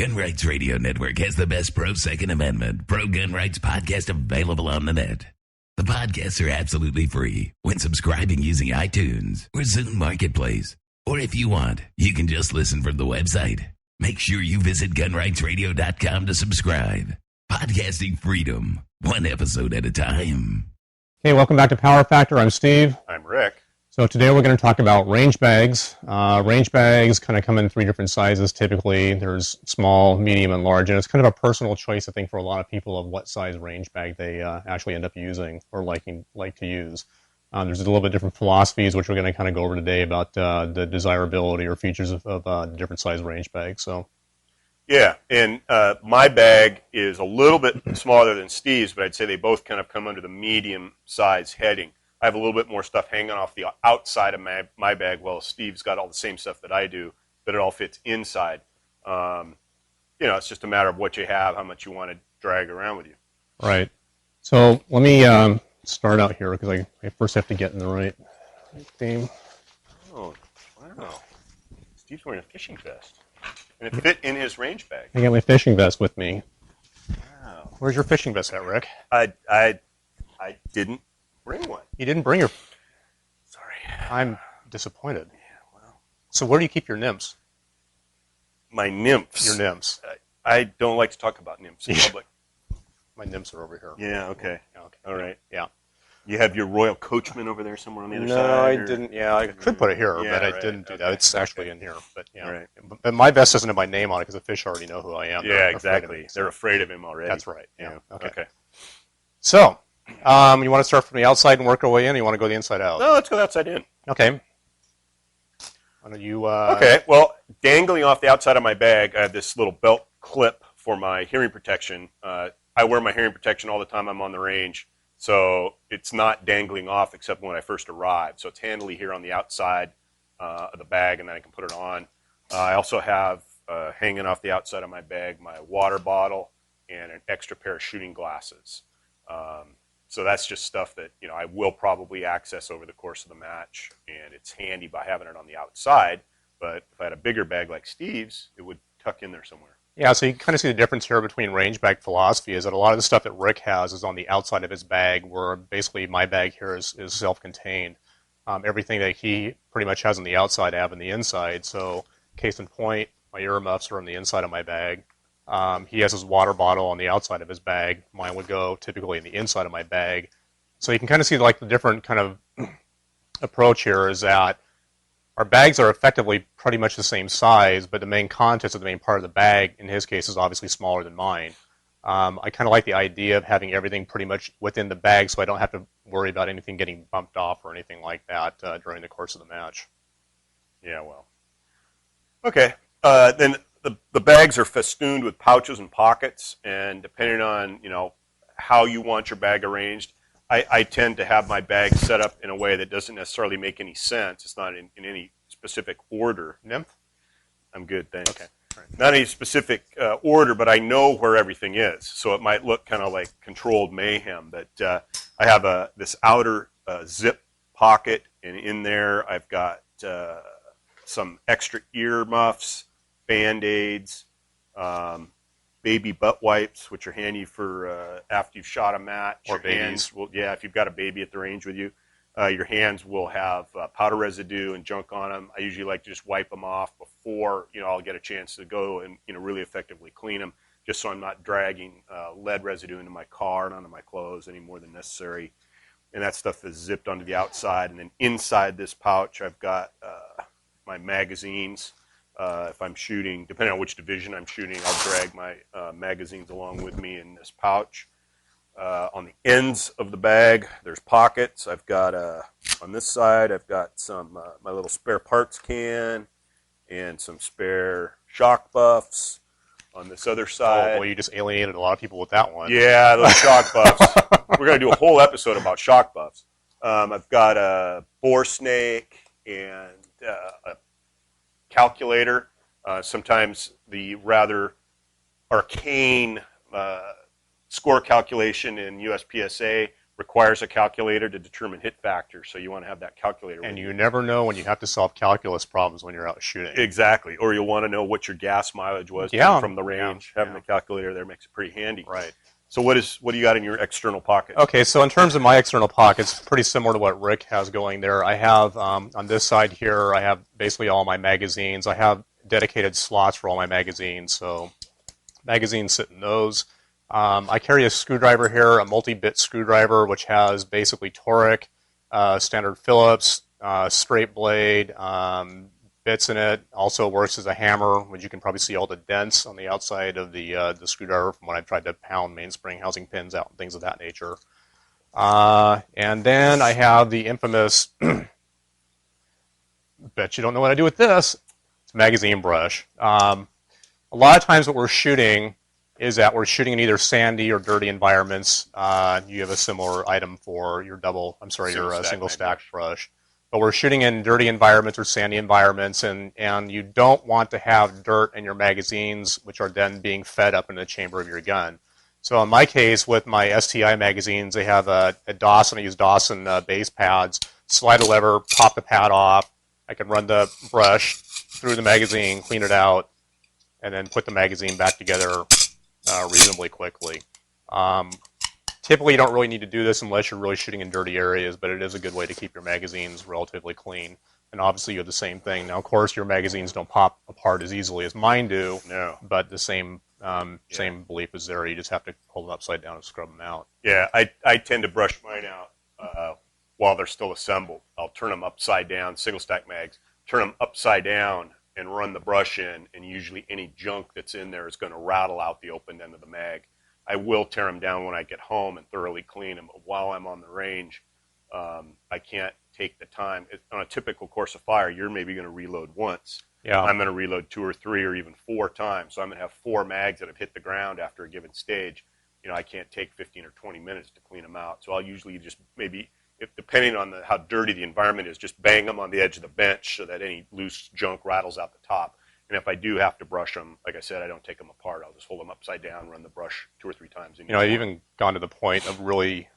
Gun Rights Radio Network has the best pro-Second Amendment, pro-gun rights podcast available on the net. The podcasts are absolutely free when subscribing using iTunes or Zune Marketplace. Or if you want, you can just listen from the website. Make sure you visit gunrightsradio.com to subscribe. Podcasting freedom, one episode at a time. Hey, welcome back to Power Factor. I'm Steve. I'm Rick. So today we're going to talk about range bags. Range bags kind of come in three different sizes typically. There's small, medium, and large. And it's kind of a personal choice, I think, for a lot of people of what size range bag they actually end up using or like to use. There's a little bit different philosophies, which we're going to kind of go over today about the desirability or features of different size range bags. So, yeah, and my bag is a little bit smaller than Steve's, but I'd say they both kind of come under the medium size heading. I have a little bit more stuff hanging off the outside of my bag, while Steve's got all the same stuff that I do, but it all fits inside. It's just a matter of what you have, how much you want to drag around with you. Right. So let me start out here because I first have to get in the right theme. Oh, wow. Steve's wearing a fishing vest. And it fit in his range bag. I got my fishing vest with me. Wow. Where's your fishing vest at, Rick? I didn't bring one. You didn't bring your... Sorry. I'm disappointed. Yeah, well. So where do you keep your nymphs? My nymphs. Your nymphs. I don't like to talk about nymphs in public. My nymphs are over here. Yeah, okay. Okay. All right. Yeah. You have your royal coachman over there somewhere on the other side? No, I didn't. Yeah, I could put it here, Yeah, but I right. didn't do that. Okay. It's actually in here. But yeah. Right. But my vest doesn't have my name on it because the fish already know who I am. Yeah, They're afraid of exactly. me, so. They're afraid of him already. That's right. Yeah. Okay. So, you want to start from the outside and work our way in, or you want to go the inside out? No, let's go outside in. Okay. Why don't you... Okay, well, dangling off the outside of my bag, I have this little belt clip for my hearing protection. I wear my hearing protection all the time I'm on the range, so it's not dangling off except when I first arrive. So it's handily here on the outside of the bag, and then I can put it on. I also have hanging off the outside of my bag my water bottle and an extra pair of shooting glasses. So that's just stuff that I will probably access over the course of the match, and it's handy by having it on the outside. But if I had a bigger bag like Steve's, it would tuck in there somewhere. Yeah, so you kind of see the difference here between range bag philosophy is that a lot of the stuff that Rick has is on the outside of his bag, where basically my bag here is self-contained. Everything that he pretty much has on the outside, I have on the inside. So case in point, my earmuffs are on the inside of my bag. He has his water bottle on the outside of his bag. Mine would go typically in the inside of my bag. So you can kind of see like the different kind of approach here is that our bags are effectively pretty much the same size, but the main contents of the main part of the bag, in his case, is obviously smaller than mine. I kind of like the idea of having everything pretty much within the bag so I don't have to worry about anything getting bumped off or anything like that during the course of the match. Yeah, well. Okay. Then the bags are festooned with pouches and pockets, and depending on, how you want your bag arranged, I tend to have my bag set up in a way that doesn't necessarily make any sense. It's not in any specific order. Nymph? I'm good, thanks. Okay. Right. Not any specific order, but I know where everything is. So it might look kind of like controlled mayhem. But I have this outer zip pocket, and in there I've got some extra ear muffs, Band-Aids, baby butt wipes, which are handy for after you've shot a match. Or babies. If you've got a baby at the range with you, your hands will have powder residue and junk on them. I usually like to just wipe them off before I'll get a chance to go and really effectively clean them, just so I'm not dragging lead residue into my car and onto my clothes any more than necessary. And that stuff is zipped onto the outside, and then inside this pouch I've got my magazines. If I'm shooting, depending on which division I'm shooting, I'll drag my magazines along with me in this pouch. On the ends of the bag, there's pockets. I've got, on this side, I've got some, my little spare parts can and some spare shock buffs. On this other side... Oh, well, you just alienated a lot of people with that one. Yeah, those shock buffs. We're going to do a whole episode about shock buffs. I've got a bore snake and a calculator. Sometimes the rather arcane score calculation in USPSA requires a calculator to determine hit factor, so you want to have that calculator. And you never know when you have to solve calculus problems when you're out shooting. Exactly. Or you'll want to know what your gas mileage was from the range. Having the calculator there makes it pretty handy. Right. So what do you got in your external pockets? Okay, so in terms of my external pockets, pretty similar to what Rick has going there. I have, on this side here, I have basically all my magazines. I have dedicated slots for all my magazines, so magazines sit in those. I carry a screwdriver here, a multi-bit screwdriver, which has basically toric, standard Phillips, straight blade, bits in it. Also works as a hammer, which you can probably see all the dents on the outside of the screwdriver from when I've tried to pound mainspring housing pins out and things of that nature. And then I have the infamous, bet you don't know what I do with this, it's a magazine brush. A lot of times what we're shooting is that we're shooting in either sandy or dirty environments. You have a similar item for your single stack brush. But we're shooting in dirty environments or sandy environments, and you don't want to have dirt in your magazines, which are then being fed up into the chamber of your gun. So in my case, with my STI magazines, they have a Dawson. I use Dawson base pads. Slide a lever, pop the pad off. I can run the brush through the magazine, clean it out, and then put the magazine back together reasonably quickly. Typically, you don't really need to do this unless you're really shooting in dirty areas, but it is a good way to keep your magazines relatively clean. And obviously, you have the same thing. Now, of course, your magazines don't pop apart as easily as mine do, but the same belief is there. You just have to hold them upside down and scrub them out. Yeah, I tend to brush mine out while they're still assembled. I'll turn them upside down, single stack mags, turn them upside down and run the brush in, and usually any junk that's in there is going to rattle out the open end of the mag. I will tear them down when I get home and thoroughly clean them. But while I'm on the range, I can't take the time. On a typical course of fire, you're maybe going to reload once. Yeah. I'm going to reload 2 or 3 or even 4 times. So I'm going to have 4 mags that have hit the ground after a given stage. I can't take 15 or 20 minutes to clean them out. So I'll usually just maybe, depending on how dirty the environment is, just bang them on the edge of the bench so that any loose junk rattles out the top. And if I do have to brush them, like I said, I don't take them apart. I'll just hold them upside down, run the brush 2 or 3 times. I've even gone to the point of really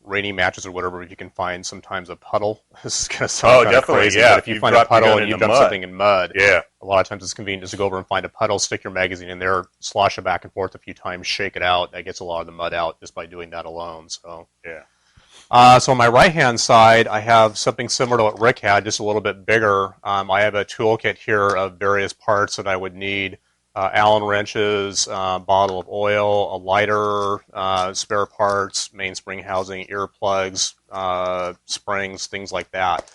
rainy matches or whatever. You can find sometimes a puddle. This is going to sound kind of crazy, but if you find a puddle and you've done something in mud, a lot of times it's convenient just to go over and find a puddle, stick your magazine in there, slosh it back and forth a few times, shake it out. That gets a lot of the mud out just by doing that alone. So yeah. So on my right-hand side, I have something similar to what Rick had, just a little bit bigger. I have a toolkit here of various parts that I would need. Allen wrenches, bottle of oil, a lighter, spare parts, mainspring housing, earplugs, springs, things like that.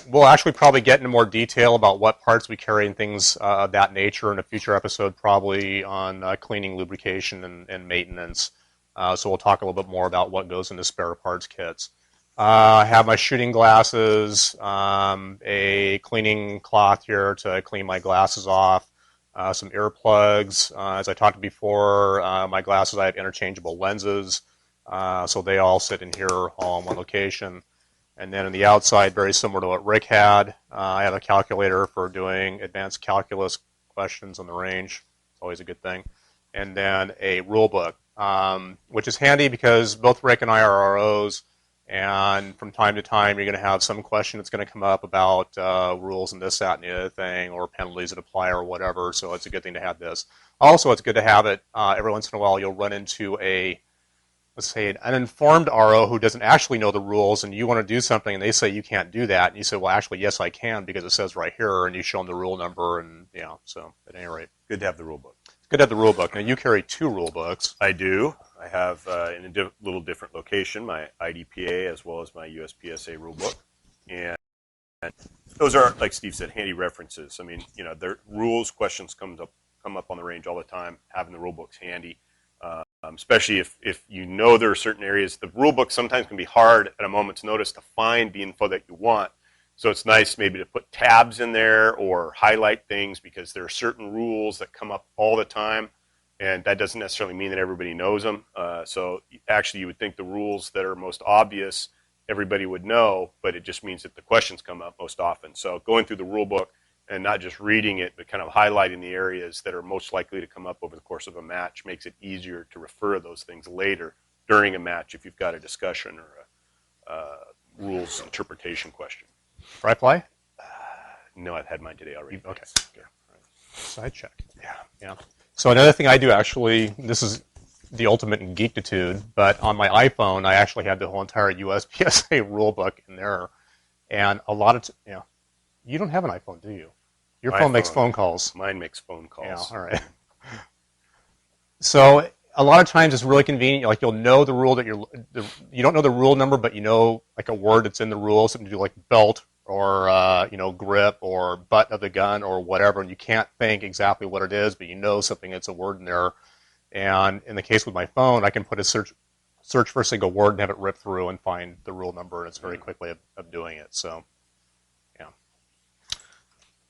We'll actually probably get into more detail about what parts we carry and things of that nature in a future episode, probably on cleaning, lubrication, and maintenance. So we'll talk a little bit more about what goes into spare parts kits. I have my shooting glasses, a cleaning cloth here to clean my glasses off, some earplugs. As I talked before, my glasses, I have interchangeable lenses, so they all sit in here all in one location. And then on the outside, very similar to what Rick had, I have a calculator for doing advanced calculus questions on the range. It's always a good thing. And then a rule book. Which is handy because both Rick and I are ROs, and from time to time you're going to have some question that's going to come up about rules and this, that, and the other thing, or penalties that apply or whatever, so it's a good thing to have this. Also, it's good to have it every once in a while. You'll run into an uninformed RO who doesn't actually know the rules, and you want to do something, and they say you can't do that, and you say, well, actually, yes, I can, because it says right here, and you show them the rule number, and so at any rate. Good to have the rule book. Good to have the rule book. Now, you carry 2 rule books. I do. I have, in a little different location, my IDPA as well as my USPSA rule book. And those are, like Steve said, handy references. I mean, their rules, questions come up on the range all the time. Having the rule book's handy, especially if you know there are certain areas. The rule book sometimes can be hard at a moment's notice to find the info that you want. So it's nice maybe to put tabs in there or highlight things because there are certain rules that come up all the time, and that doesn't necessarily mean that everybody knows them. So actually you would think the rules that are most obvious everybody would know, but it just means that the questions come up most often. So going through the rule book and not just reading it, but kind of highlighting the areas that are most likely to come up over the course of a match makes it easier to refer to those things later during a match if you've got a discussion or a rules interpretation question. Dry fly? No, I've had mine today already. Okay. Yeah. Side check. Yeah. Yeah. So another thing I do actually, this is the ultimate in geekitude, but on my iPhone, I actually have the whole entire USPSA rule book in there. And a lot of, you don't have an iPhone, do you? Your phone makes phone calls. Mine makes phone calls. Yeah, all right. So a lot of times it's really convenient. Like you'll know the rule that you don't know the rule number, but you know like a word that's in the rule, something to do like belt or grip or butt of the gun or whatever, and you can't think exactly what it is, but you know something that's a word in there. And in the case with my phone, I can put a search for a single word and have it rip through and find the rule number, and it's a very quick way of doing it. So, yeah.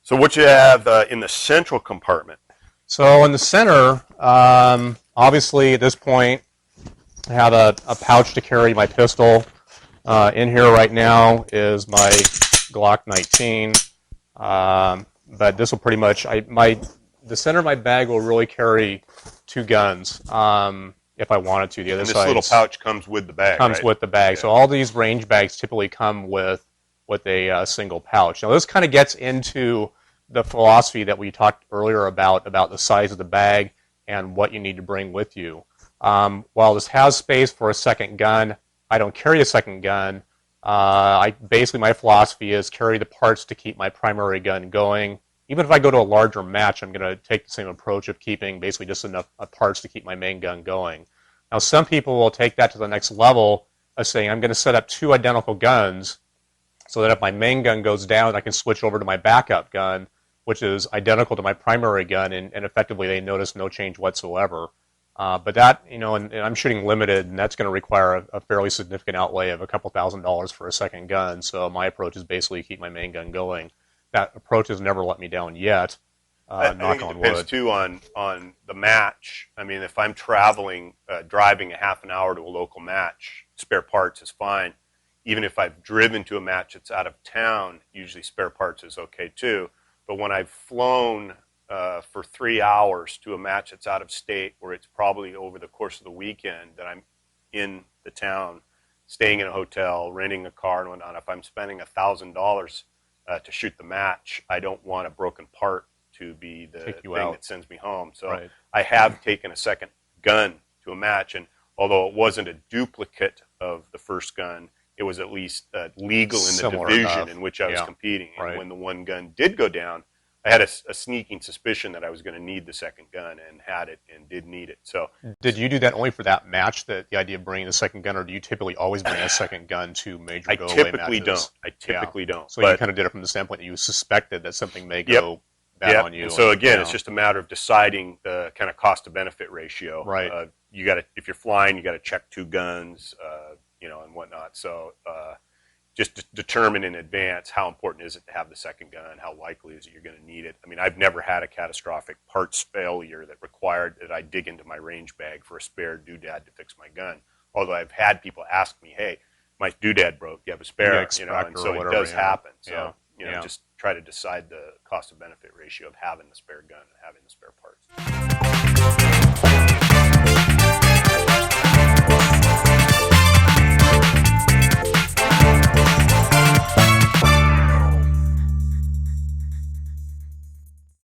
So what you have in the central compartment? So in the center, obviously at this point, I have a pouch to carry my pistol. In here right now is my Glock 19, but this will pretty much, the center of my bag will really carry 2 guns if I wanted to. The other side. This little pouch comes with the bag, Comes right? with the bag. Yeah. So all these range bags typically come with a single pouch. Now this kind of gets into the philosophy that we talked earlier about the size of the bag and what you need to bring with you. While this has space for a second gun, I don't carry a second gun. Basically my philosophy is carry the parts to keep my primary gun going. Even if I go to a larger match, I'm going to take the same approach of keeping basically just enough parts to keep my main gun going. Now some people will take that to the next level of saying I'm going to set up 2 identical guns so that if my main gun goes down, I can switch over to my backup gun, which is identical to my primary gun, and effectively they notice no change whatsoever. But that, and I'm shooting limited, and that's going to require a fairly significant outlay of a couple $1,000s for a second gun. So my approach is basically keep my main gun going. That approach has never let me down yet. I think it depends too on the match. I mean, if I'm traveling, driving a half an hour to a local match, spare parts is fine. Even if I've driven to a match that's out of town, usually spare parts is okay too. But when I've flown for 3 hours to a match that's out of state, where it's probably over the course of the weekend that I'm in the town, staying in a hotel, renting a car and whatnot, if I'm spending $1,000 to shoot the match, I don't want a broken part to be the thing that sends me home. So right. I have taken a second gun to a match, and although it wasn't a duplicate of the first gun, it was at least legal in the division in which I was competing. And right. when the one gun did go down, I had a sneaking suspicion that I was going to need the second gun, and had it and did need it. So, did you do that only for that match, the idea of bringing a second gun, or do you typically always bring a second gun to major go-away matches? I typically don't. So you kind of did it from the standpoint that you suspected that something may go bad on you. And so again, it's just a matter of deciding the kind of cost to benefit ratio. Right. You got to, if you're flying, you got to check 2 guns, and whatnot. So just determine in advance how important is it to have the second gun, how likely is it you're going to need it. I mean, I've never had a catastrophic parts failure that required that I dig into my range bag for a spare doodad to fix my gun. Although I've had people ask me, hey, my doodad broke, you have a spare, and so it does happen. So, just try to decide the cost of benefit ratio of having the spare gun and having the spare parts.